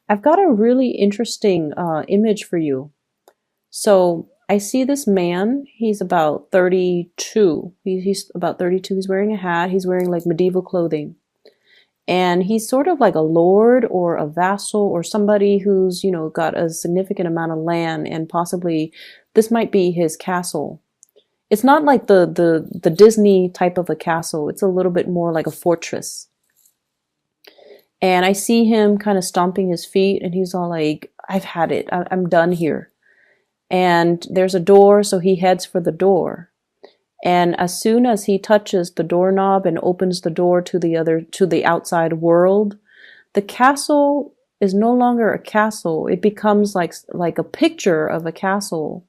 I've got a really interesting image for you. So I see this man. He's about 32. He's about 32. He's wearing a hat. He's wearing like medieval clothing. And he's sort of like a lord or a vassal or somebody who's, got a significant amount of land, and possibly this might be his castle. It's not like the Disney type of a castle. It's a little bit more like a fortress. And I see him kind of stomping his feet, and he's all like, I've had it. I'm done here. And there's a door, so he heads for the door. And as soon as he touches the doorknob and opens the door to the outside world, the castle is no longer a castle. It becomes like a picture of a castle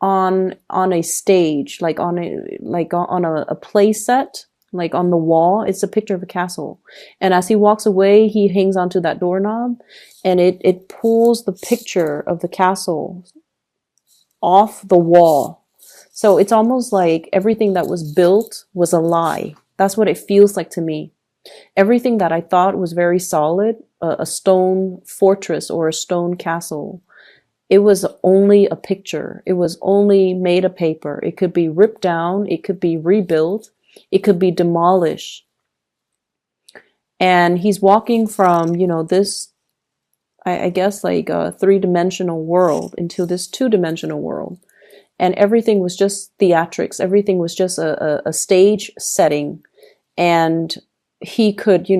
on a stage, like on a play set, like on the wall. It's a picture of a castle. And as he walks away, he hangs onto that doorknob, and it pulls the picture of the castle off the wall. So it's almost like everything that was built was a lie. That's what it feels like to me. Everything that I thought was very solid, a stone fortress or a stone castle, it was only a picture. It was only made of paper. It could be ripped down. It could be rebuilt. It could be demolished. And he's walking from, this, I guess, like a three-dimensional world into this two-dimensional world. And everything was just theatrics. Everything was just a stage setting. And he could,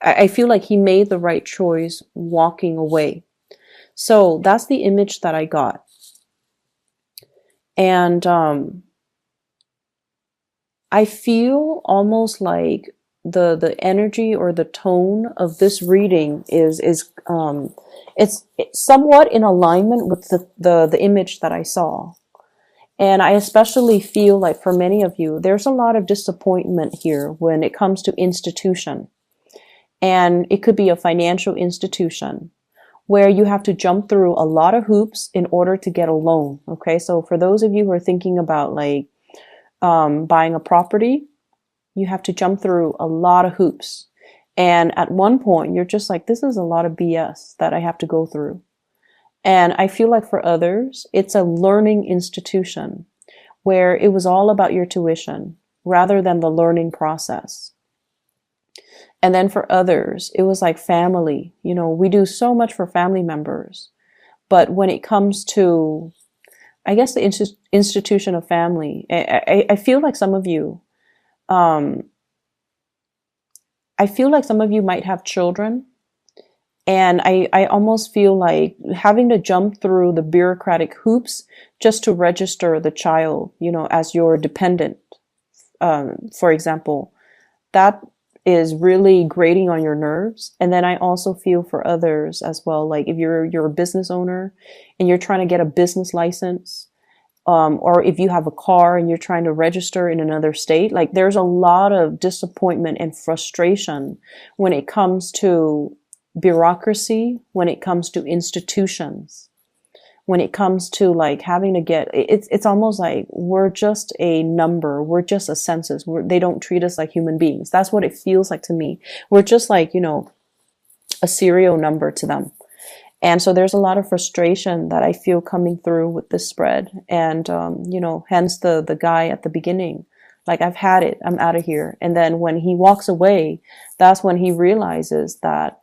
I feel like he made the right choice walking away. So that's the image that I got. And I feel almost like the energy or the tone of this reading is it's somewhat in alignment with the image that I saw. And I especially feel like for many of you, there's a lot of disappointment here when it comes to institution. And it could be a financial institution where you have to jump through a lot of hoops in order to get a loan. Okay, so for those of you who are thinking about like buying a property, you have to jump through a lot of hoops. And at one point, you're just like, this is a lot of BS that I have to go through. And I feel like for others, it's a learning institution where it was all about your tuition rather than the learning process. And then for others, it was like family. We do so much for family members. But when it comes to, I guess, the institution of family, I feel like some of you, I feel like some of you might have children. And I almost feel like having to jump through the bureaucratic hoops just to register the child, as your dependent, for example, that is really grating on your nerves. And then I also feel for others as well. Like if you're a business owner and you're trying to get a business license, or if you have a car and you're trying to register in another state, like there's a lot of disappointment and frustration when it comes to bureaucracy, when it comes to institutions, when it comes to like having to get, it's almost like we're just a number. We're just a census. They don't treat us like human beings. That's what it feels like to me. We're just like, a serial number to them. And so there's a lot of frustration that I feel coming through with this spread. And, hence the guy at the beginning, like, I've had it, I'm out of here. And then when he walks away, that's when he realizes that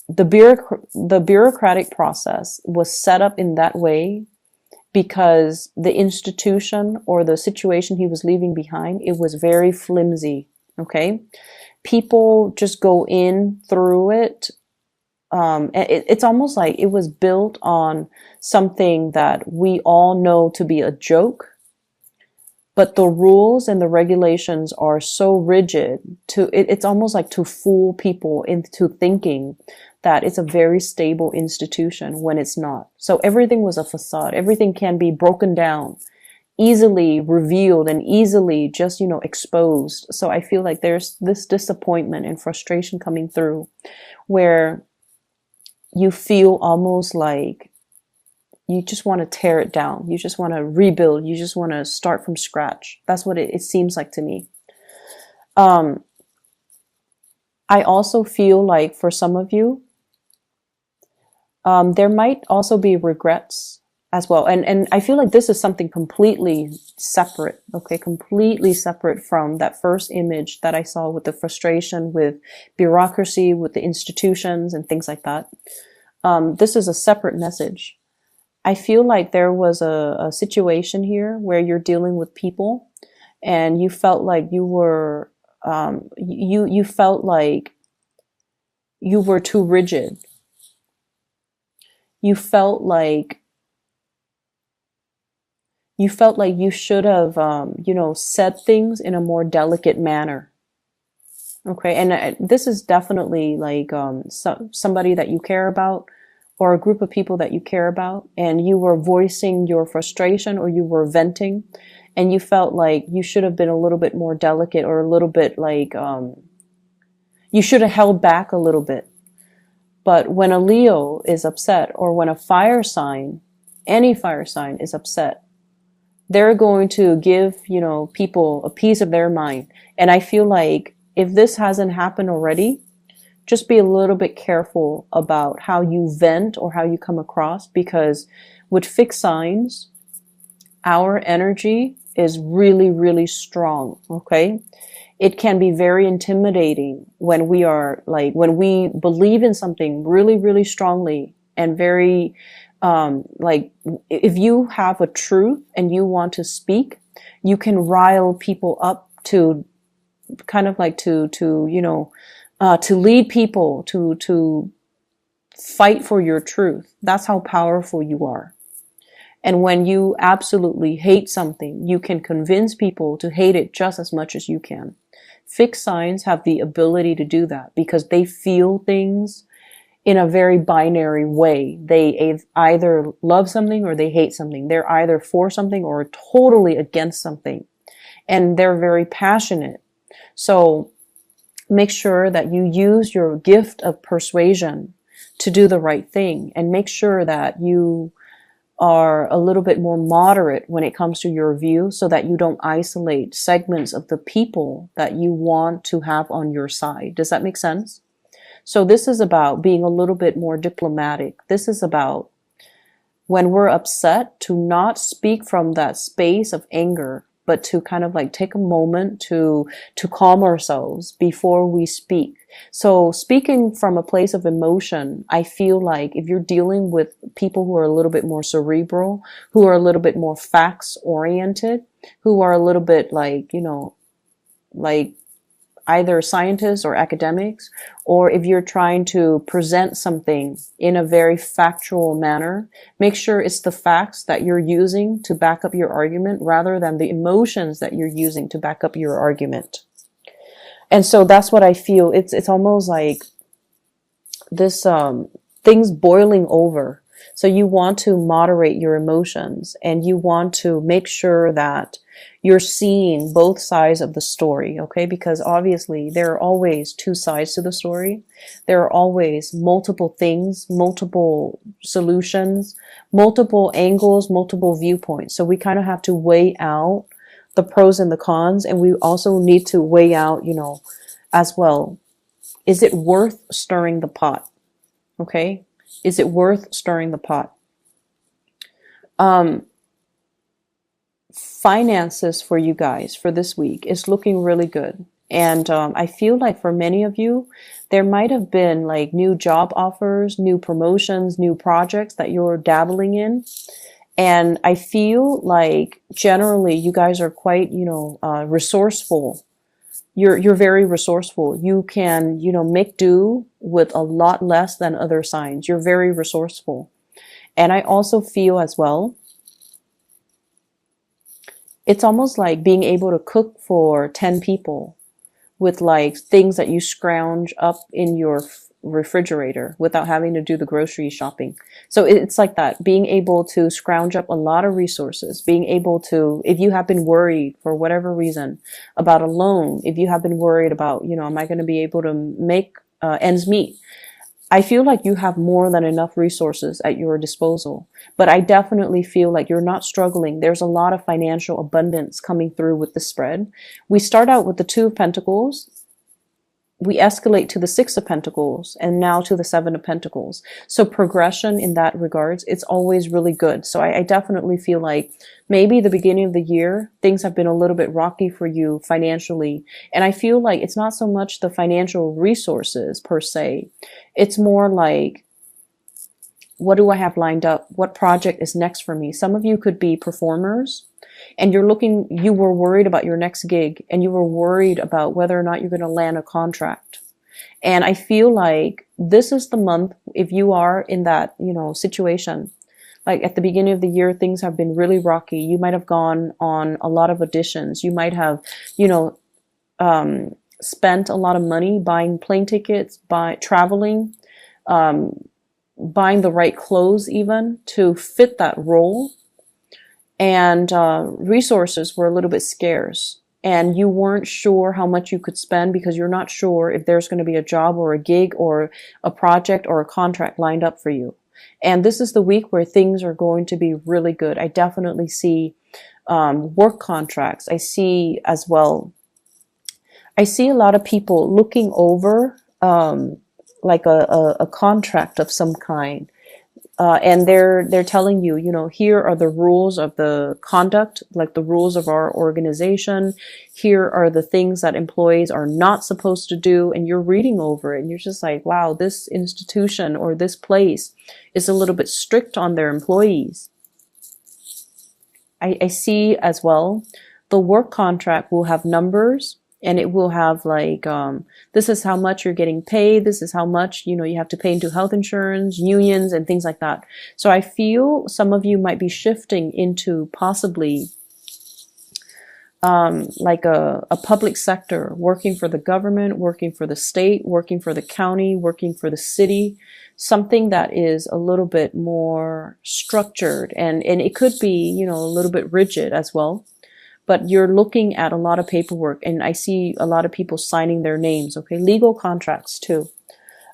the bureaucratic process was set up in that way because the institution or the situation he was leaving behind, it was very flimsy. Okay. People just go in through it. It's almost like it was built on something that we all know to be a joke, but the rules and the regulations are so rigid it's almost like to fool people into thinking that it's a very stable institution when it's not. So everything was a facade. Everything can be broken down, easily revealed, and easily just, exposed. So I feel like there's this disappointment and frustration coming through where you feel almost like you just want to tear it down. You just want to rebuild. You just want to start from scratch. That's what it seems like to me. I also feel like for some of you, There might also be regrets as well. And I feel like this is something completely separate, okay? Completely separate from that first image that I saw with the frustration with bureaucracy, with the institutions and things like that. This is a separate message. I feel like there was a situation here where you're dealing with people and you felt like you were, you felt like you were too rigid. You felt like you should have, said things in a more delicate manner. Okay. And this is definitely like, somebody that you care about or a group of people that you care about, and you were voicing your frustration or you were venting and you felt like you should have been a little bit more delicate or a little bit like, you should have held back a little bit. But when a Leo is upset or when a fire sign, any fire sign is upset, they're going to give, people a piece of their mind. And I feel like if this hasn't happened already, just be a little bit careful about how you vent or how you come across, because with fixed signs, our energy is really, really strong. Okay. It can be very intimidating when when we believe in something really, really strongly and very, if you have a truth and you want to speak, you can rile people up to kind of like to lead people to fight for your truth. That's how powerful you are. And when you absolutely hate something, you can convince people to hate it just as much as you can. Fixed signs have the ability to do that because they feel things in a very binary way. They either love something or they hate something. They're either for something or totally against something. And they're very passionate. So make sure that you use your gift of persuasion to do the right thing, and make sure that you are a little bit more moderate when it comes to your view so that you don't isolate segments of the people that you want to have on your side. Does that make sense? So this is about being a little bit more diplomatic. This is about when we're upset to not speak from that space of anger, but to kind of like take a moment to calm ourselves before we speak. So speaking from a place of emotion, I feel like if you're dealing with people who are a little bit more cerebral, who are a little bit more facts oriented, who are a little bit like, like either scientists or academics, or if you're trying to present something in a very factual manner, make sure it's the facts that you're using to back up your argument rather than the emotions that you're using to back up your argument. And so that's what I feel. It's almost like this, things boiling over. So you want to moderate your emotions and you want to make sure that you're seeing both sides of the story, okay? Because obviously there are always two sides to the story. There are always multiple things, multiple solutions, multiple angles, multiple viewpoints. So we kind of have to weigh out the pros and the cons, and we also need to weigh out, as well, is it worth stirring the pot? Okay? Is it worth stirring the pot? Finances for you guys for this week is looking really good. And I feel like for many of you, there might have been like new job offers, new promotions, new projects that you're dabbling in. And I feel like generally you guys are quite, resourceful. You're very resourceful. You can, make do with a lot less than other signs. You're very resourceful. And I also feel as well, it's almost like being able to cook for 10 people with like things that you scrounge up in your refrigerator without having to do the grocery shopping. So it's like that, being able to scrounge up a lot of resources, being able to, if you have been worried for whatever reason about a loan, if you have been worried about, am I going to be able to make ends meet? I feel like you have more than enough resources at your disposal, but I definitely feel like you're not struggling. There's a lot of financial abundance coming through with the spread. We start out with the Two of Pentacles. we escalate to the Six of Pentacles and now to the Seven of Pentacles. So progression in that regards, it's always really good. So I definitely feel like maybe the beginning of the year, things have been a little bit rocky for you financially. And I feel like it's not so much the financial resources per se. It's more like, what do I have lined up? What project is next for me? Some of you could be performers and you were worried about your next gig and you were worried about whether or not you're going to land a contract. And I feel like this is the month, if you are in that, situation, like at the beginning of the year, things have been really rocky. You might have gone on a lot of auditions. You might have, spent a lot of money buying plane tickets, by traveling, buying the right clothes even to fit that role. And resources were a little bit scarce. And you weren't sure how much you could spend because you're not sure if there's going to be a job or a gig or a project or a contract lined up for you. And this is the week where things are going to be really good. I definitely see work contracts. I see a lot of people looking over like a contract of some kind. And they're telling you, here are the rules of the conduct, like the rules of our organization. Here are the things that employees are not supposed to do. And you're reading over it and you're just like, wow, this institution or this place is a little bit strict on their employees. I see as well, the work contract will have numbers. And it will have like, this is how much you're getting paid. This is how much, you have to pay into health insurance, unions, and things like that. So I feel some of you might be shifting into possibly like a public sector, working for the government, working for the state, working for the county, working for the city, something that is a little bit more structured. And it could be, a little bit rigid as well. But you're looking at a lot of paperwork, and I see a lot of people signing their names, okay? Legal contracts too.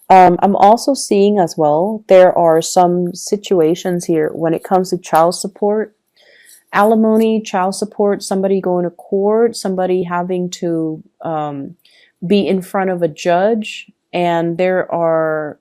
I'm also seeing as well, there are some situations here when it comes to child support, alimony, child support, somebody going to court, somebody having to be in front of a judge, and there are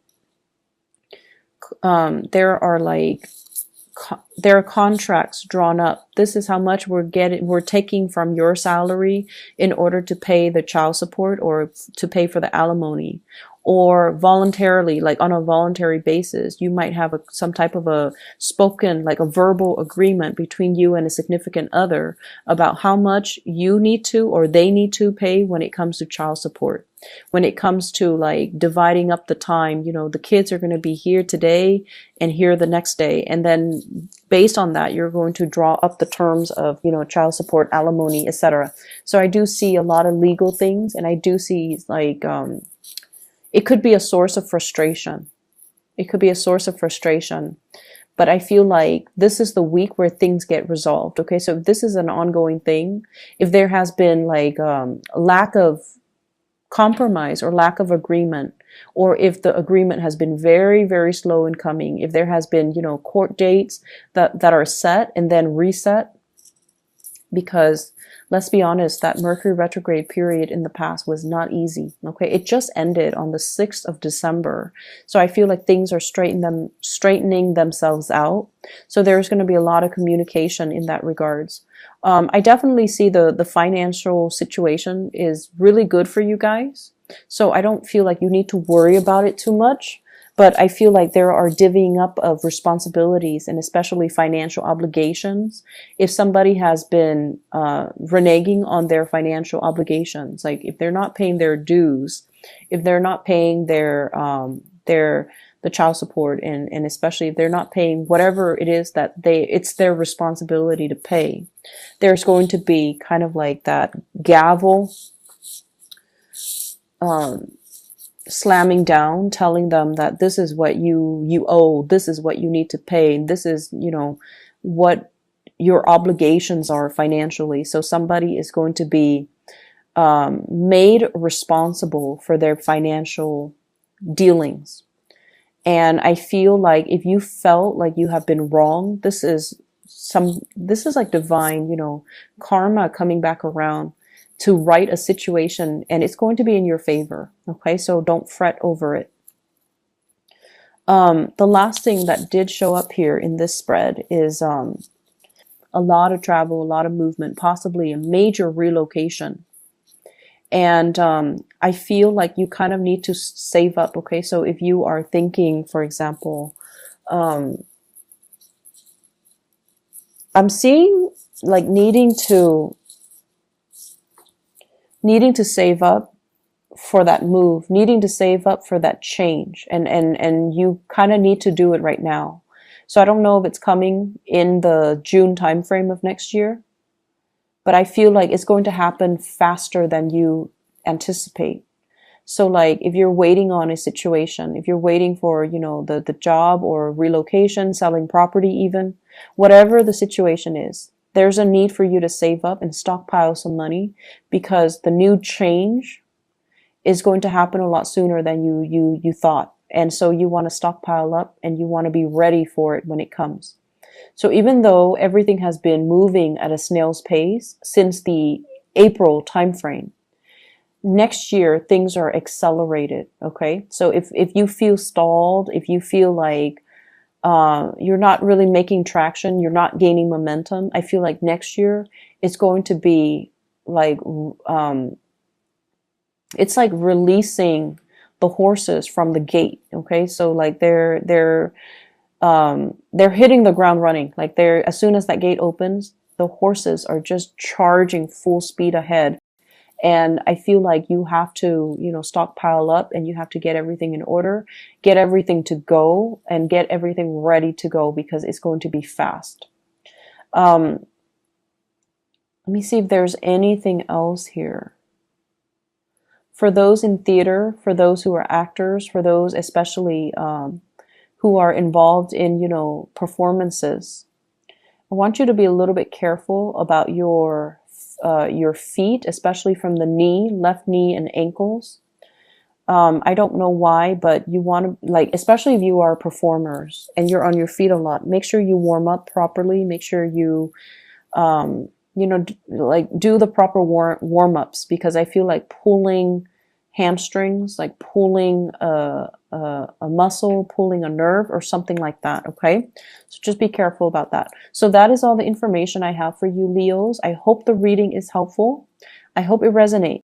contracts drawn up. This is how much we're taking from your salary in order to pay the child support or to pay for the alimony. Or voluntarily, like on a voluntary basis, you might have some type of a spoken, like a verbal agreement between you and a significant other about how much you need to or they need to pay when it comes to child support. When it comes to like dividing up the time, the kids are going to be here today and here the next day. And then based on that, you're going to draw up the terms of, child support, alimony, etc. So I do see a lot of legal things, and I do see like, it could be a source of frustration. It could be a source of frustration. But I feel like this is the week where things get resolved. Okay, so if this is an ongoing thing, if there has been like lack of compromise or lack of agreement, or if the agreement has been very, very slow in coming, if there has been, court dates that are set and then reset, because let's be honest, that Mercury retrograde period in the past was not easy. Okay, it just ended on the 6th of December. So I feel like things are straightening themselves out. So there's going to be a lot of communication in that regards. I definitely see the financial situation is really good for you guys. So I don't feel like you need to worry about it too much. But I feel like there are divvying up of responsibilities and especially financial obligations. If somebody has been reneging on their financial obligations, like if they're not paying their dues, if they're not paying the child support, and especially if they're not paying whatever it is that it's their responsibility to pay, there's going to be kind of like that gavel slamming down, telling them that this is what you owe, this is what you need to pay, and this is, what your obligations are financially. So somebody is going to be made responsible for their financial dealings. And I feel like if you felt like you have been wrong, this is like divine, karma coming back around. to right a situation, and it's going to be in your favor. Okay, so don't fret over it. The last thing that did show up here in this spread is a lot of travel, a lot of movement, possibly a major relocation. And I feel like you kind of need to save up. Okay, so if you are thinking, for example, I'm seeing like needing to save up for that move, needing to save up for that change, and you kind of need to do it right now. So I don't know if it's coming in the June timeframe of next year, but I feel like it's going to happen faster than you anticipate. So like if you're waiting on a situation, if you're waiting for, you know, the job or relocation, selling property even, whatever the situation is, there's a need for you to save up and stockpile some money, because the new change is going to happen a lot sooner than you thought. And so you want to stockpile up and you want to be ready for it when it comes. So even though everything has been moving at a snail's pace since the April timeframe, next year things are accelerated. Okay, so if you feel stalled, if you feel like you're not really making traction, you're not gaining momentum, I feel like next year it's going to be like it's like releasing the horses from the gate. Okay, so like they're hitting the ground running. Like they're, as soon as that gate opens, the horses are just charging full speed ahead. And I feel like you have to, you know, stockpile up, and you have to get everything in order, get everything to go, and get everything ready to go, because it's going to be fast. Let me see if there's anything else here. For those in theater, for those who are actors, for those especially who are involved in, you know, performances, I want you to be a little bit careful about your feet, especially from the knee, left knee and ankles. I don't know why, but you want to, like, especially if you are performers and you're on your feet a lot, make sure you warm up properly. Make sure you, you know, like do the proper warm ups, because I feel like pulling hamstrings, like pulling a muscle, pulling a nerve or something like that. Okay, so just be careful about that. So that is all the information I have for you, Leos. I hope the reading is helpful. I hope it resonates.